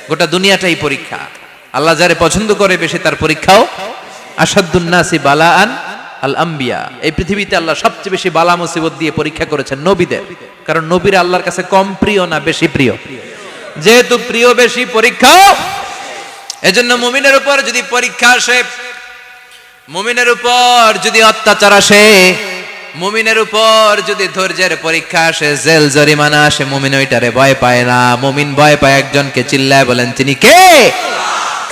গোটা দুনিয়াটাই পরীক্ষা। আল্লাহ যারে পছন্দ করে বেশি তার পরীক্ষাও। আসাদুন নাসি বালাআন আল আম্বিয়া, এই পৃথিবীতে আল্লাহ সবচেয়ে বেশি বালা মুসিবত দিয়ে পরীক্ষা করেছেন নবীদের, কারণ নবীরা আল্লাহর কাছে কম প্রিয় না বেশি প্রিয়? যেহেতু প্রিয় বেশি, পরীক্ষাও। এজন্য মুমিনের উপর যদি পরীক্ষা আসে, মুমিনের উপর যদি অত্যাচার আসে, মুমিনের উপর যদি ধৈর্যের পরীক্ষা আসে, জেল জরিমানা আসে, মুমিন ওইটারে ভয় পায় না। মুমিন ভয় পায় একজনকে, চিল্লায় বলেন তিনি কে?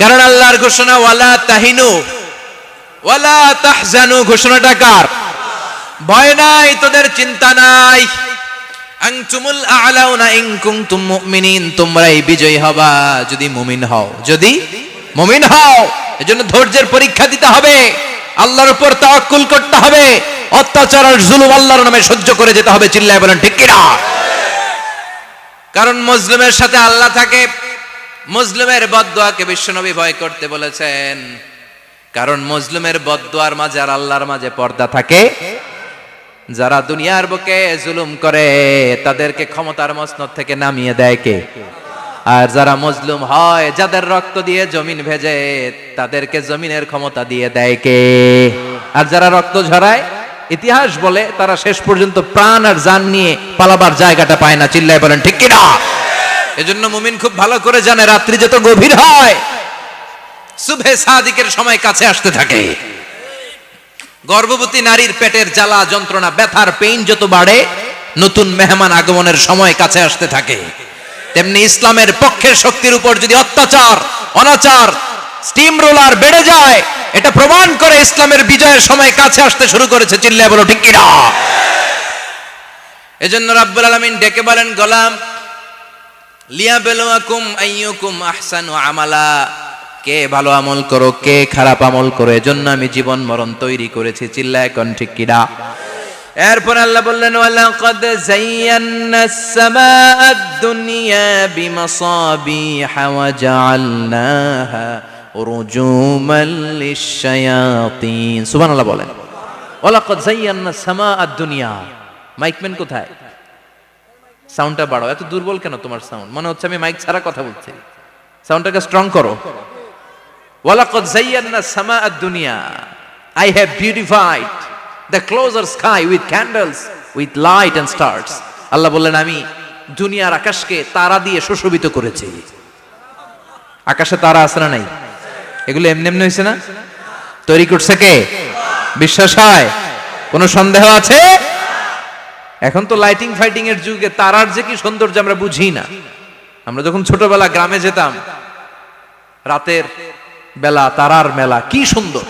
কারণ আল্লাহর ঘোষণা ওয়ালা তাহিনু ওয়ালা তাহজানু, ঘোষণাটা কার? ভয় নাই, তোদের চিন্তা নাই। আনতুমুল আ'লাউনা ইন কুনতুম মুমিনিন, তোমরাই বিজয়ী হবা যদি মুমিন হও, যদি মুমিন হও। এজন্য ধৈর্যের পরীক্ষা দিতে হবে, আল্লাহর উপর তাওয়াক্কুল করতে হবে, অত্যাচার আর জুলুম আল্লাহর নামে সহ্য করে যেতে হবে। চিল্লায় বলেন ঠিক কি না? কারণ মুসলিমের সাথে আল্লাহ থাকে। মুসলিমের বদদুয়াকে বিশ্বনবী ভয় করতে বলেছেন, কারণ মুসলিমের বদদুয়ার মাঝে আর আল্লাহর মাঝে পর্দা থাকে। যারা দুনিয়ার বুকে জুলুম করে তাদেরকে ক্ষমতার মসনদ থেকে নামিয়ে দেয় কে? আর যারা মজলুম হয়, যাদের রক্ত দিয়ে জমিন ভেজে, তাদেরকে জমিনের ক্ষমতা দিয়ে দেয় কে? আর যারা রক্ত ঝরায়, ইতিহাস বলে তারা শেষ পর্যন্ত প্রাণ আর জান নিয়ে পালাবার জায়গাটা পায় না। চিল্লায় বলেন ঠিক কি না? এজন্য মুমিন খুব ভালো করে জানে, রাত্রি যত গভীর হয়, সুবহে সাদিকের সময় কাছে আসতে থাকে। গর্ভবতী নারীর পেটের জ্বালা যন্ত্রণা, ব্যথার পেইন যত বাড়ে, নতুন মেহমান আগমনের সময় কাছে আসতে থাকে। তেমনি ইসলামের পক্ষের শক্তির উপর যদি অত্যাচার, অনাচার, স্টিম রোলার বেড়ে যায়, এটা প্রমাণ করে ইসলামের বিজয়ের সময় কাছে আসতে শুরু করেছে। চিল্লায় বলো ঠিক কি না? এজন্য রাব্বুল আলামিন ডেকে বলেন, গোলাম লিয়াবলুয়াকুম আইয়ুকুম আহসানু আমালা, কে ভালো আমল করো, কে খারাপ আমল করো, এজন্য আমি জীবন মরণ তৈরি করেছি। চিল্লায় কোন ঠিক কি না? এরপর আল্লাহ বললেন, ওয়ালাকাদ যায়্যানাস সামাআদ দুনিয়া বিমাসাবিহা ওয়া জাআলনাহা রুজুমান লিশ-শায়াতিন। সুবহানাল্লাহ বলেন। ওয়ালাকাদ যায়্যানাস সামাআদ দুনিয়া। মাইকম্যান কোথায়? সাউন্ডটা বাড়াও। এত দুর্বল কেন তোমার সাউন্ড? মনে হচ্ছে আমি মাইক ছাড়া কথা বলছি। সাউন্ডটাকে স্ট্রং করো। ওয়ালাকাদ যায়্যানাস সামাআদ দুনিয়া, I have beautified the closer sky with candles, with light and stars. আল্লাহ বললেন, আমি দুনিয়ার আকাশকে তারা দিয়ে সুশোভিত করেছি। আকাশে তারা আছে না নাই? এগুলো এমনি এমনি হয়েছে না? তৈরি করছে কে? বিশ্বাস হয়? কোনো সন্দেহ আছে? এখন তো লাইটিং ফাইটিং এর যুগে তারার যে কি সৌন্দর্য আমরা বুঝি না। আমরা যখন ছোটবেলা গ্রামে যেতাম, রাতের বেলা তারার মেলা, কি সুন্দর,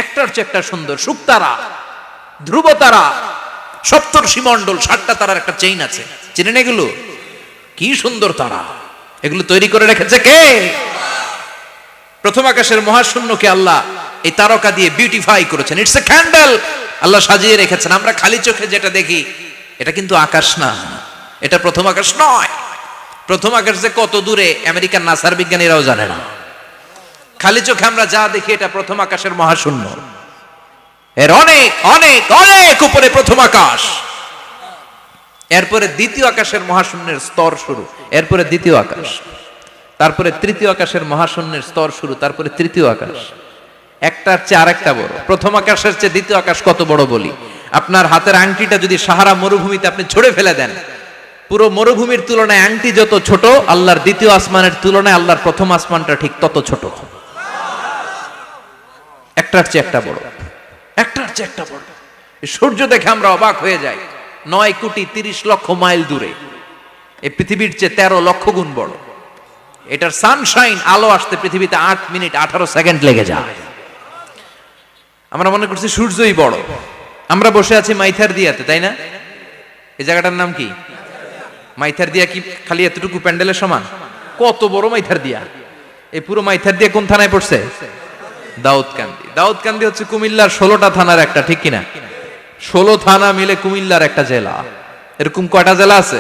একটার চেয়ে একটা সুন্দর। শুকতারা, ধ্রুব তারা, সপ্তর্ষি মণ্ডল, 7টা তারার একটা চেইন আছে, চেনেন এগুলো? কি সুন্দর তারা! এগুলো তৈরি করে রেখেছে কে? প্রথম আকাশের মহাশূন্যকে আল্লাহ এই তারকা দিয়ে বিউটিফাই করেছেন। ইটস এ ক্যান্ডেল, আল্লাহ সাজিয়ে রেখেছেন। আমরা খালি চোখে যেটা দেখি, এটা কিন্তু আকাশ না, এটা প্রথম আকাশ নয়। প্রথম আকাশ যে কত দূরে আমেরিকার নাসার বিজ্ঞানীরাও জানে না। খালি চোখে আমরা যা দেখি, এটা প্রথম আকাশের মহাশূন্য। এর অনেক অনেক অনেক উপরে প্রথম আকাশ। এরপরে দ্বিতীয় আকাশের মহাশূন্যের স্তর শুরু, এরপরে দ্বিতীয় আকাশ, তারপরে তৃতীয় আকাশের মহাশূন্যের স্তর শুরু, তারপরে তৃতীয় আকাশ। একটার চেয়ে আরেকটা বড়। প্রথম আকাশের চেয়ে দ্বিতীয় আকাশ কত বড় বলি, আপনার হাতের আংটিটা যদি সাহারা মরুভূমিতে আপনি ছুঁড়ে ফেলে দেন, পুরো মরুভূমির তুলনায় আংটি যত ছোট, আল্লাহর দ্বিতীয় আসমানের তুলনায় আল্লাহর প্রথম আসমানটা ঠিক তত ছোট। একটার চেয়ে একটা বড়, একটার চেয়ে একটা বড়। সূর্য দেখে আমরা অবাক হয়ে যাই, 9,30,00,000 মাইল দূরে। এই পৃথিবীর চেয়ে 13 লক্ষ গুণ বড়। এটার সানশাইন, আলো আসতে পৃথিবীতে 8 মিনিট 18 সেকেন্ড লেগে যায়। আমরা মনে করছি সূর্যই বড়। আমরা বসে আছি মাইথার দিয়াতে, তাই না? এই জায়গাটার নাম কি? মাইথার দিয়া। কি খালি এতটুকু প্যান্ডেলের সমান? কত বড় মাইথার দিয়া! এই পুরো মাইথার দিয়া কোন থানায় পড়ছে? দাউদকান্দি। দাউদকান্দি হচ্ছে কুমিল্লার 16টা থানার একটা, ঠিক কিনা? 16 থানা মিলে কুমিল্লার একটা জেলা। এরকম কয়টা জেলা আছে?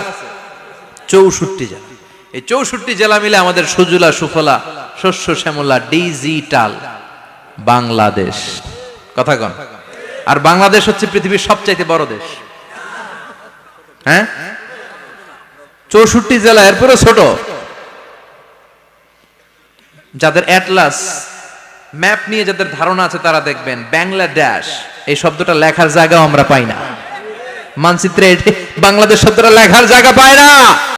64 জেলা। এই 64 জেলা মিলে আমাদের সুজলা সুফলা শস্য শ্যামলা ডিজিটাল বাংলাদেশ। কথা কন। আর বাংলাদেশ হচ্ছে পৃথিবীর সবচাইতে বড় দেশ। হ্যাঁ, 64 জেলা, এরপরে ছোট। যাদের অ্যাটলাস ম্যাপ নিয়ে যাদের ধারণা আছে তারা দেখবেন বাংলাদেশ এই শব্দটা লেখার জায়গাও আমরা পাই না, মানচিত্রে বাংলাদেশ শব্দটা লেখার জায়গা পায় না।